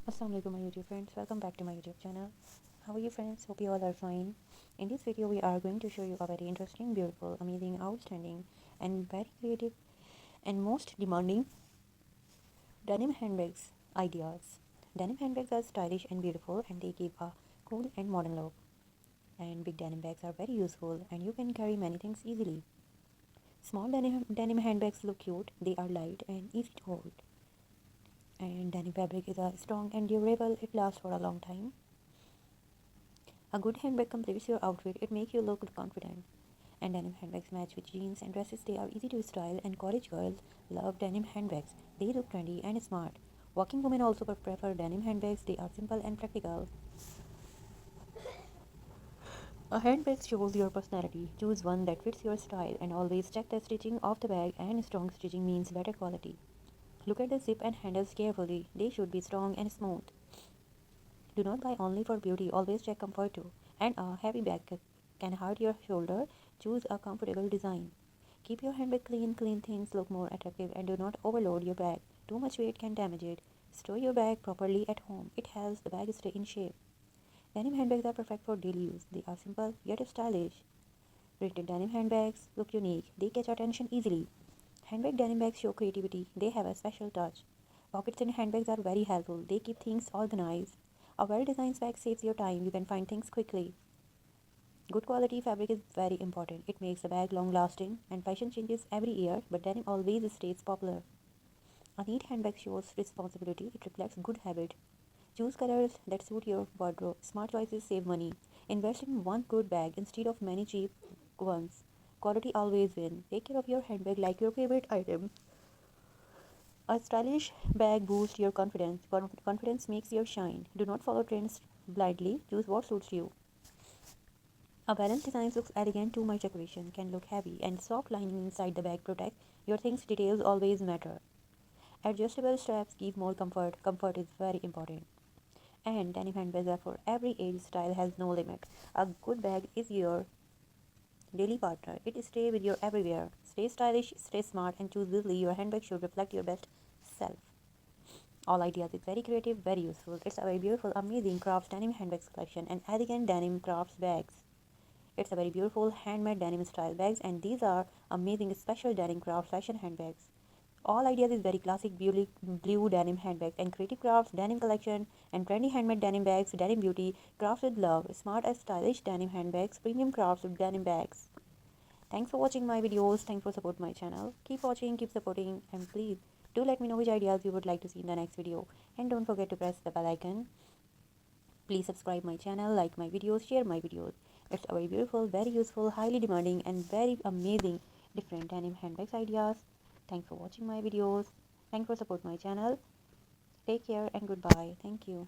Assalamualaikum my YouTube friends, welcome back to my YouTube channel. How are you friends? Hope you all are fine. In this video we are going to show you a very interesting, beautiful, amazing, outstanding and very creative and most demanding denim handbags ideas. Denim handbags are stylish and beautiful and they give a cool and modern look. And big denim bags are very useful and you can carry many things easily. Small denim handbags look cute, they are light and easy to hold. And denim fabric is strong and durable, it lasts for a long time. A good handbag completes your outfit, it makes you look confident. And denim handbags match with jeans and dresses, they are easy to style and college girls love denim handbags. They look trendy and smart. Working women also prefer denim handbags, they are simple and practical. A handbag shows your personality. Choose one that fits your style and always check the stitching of the bag, and strong stitching means better quality. Look at the zip and handles carefully, they should be strong and smooth. Do not buy only for beauty, always check comfort too. And a heavy bag can hurt your shoulder. Choose a comfortable design. Keep your handbag clean. Clean things look more attractive and do not overload your bag. Too much weight can damage it. Store your bag properly at home. It helps the bag stay in shape. Denim handbags are perfect for daily use. They are simple yet stylish. Printed denim handbags look unique. They catch attention easily. Handbag denim bags show creativity. They have a special touch. Pockets in handbags are very helpful. They keep things organized. A well-designed bag saves your time. You can find things quickly. Good quality fabric is very important. It makes a bag long-lasting, and fashion changes every year, but denim always stays popular. A neat handbag shows responsibility. It reflects good habit. Choose colors that suit your wardrobe. Smart choices save money. Invest in one good bag instead of many cheap ones. Quality always wins. Take care of your handbag like your favorite item. A stylish bag boosts your confidence. Confidence makes you shine. Do not follow trends blindly. Choose what suits you. A balanced design looks elegant. Too much decoration can look heavy, and soft lining inside the bag protect your things. Details always matter. Adjustable straps give more comfort. Comfort is very important. And denim handbags are for every age. Style has no limit. A good bag is your daily partner. It stays with you everywhere. Stay stylish, stay smart, and choose wisely. Your handbag should reflect your best self. All ideas is very creative, very useful. It's a very beautiful, amazing crafts denim handbags collection and elegant denim crafts bags. It's a very beautiful handmade denim style bags, and these are amazing special denim craft fashion handbags. All ideas is very classic blue denim handbags and creative crafts denim collection and trendy handmade denim bags, denim beauty, crafts with love, smart and stylish denim handbags, premium crafts with denim bags. Thanks for watching my videos. Thanks for support my channel. Keep watching, keep supporting, and please do let me know which ideas you would like to see in the next video. And don't forget to press the bell icon. Please subscribe my channel, like my videos, share my videos. It's a very beautiful, very useful, highly demanding, and very amazing different denim handbags ideas. Thanks for watching my videos. Thanks for support my channel. Take care and goodbye. Thank you.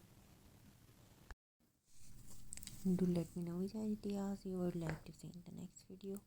Do let me know which ideas you would like to see in the next video.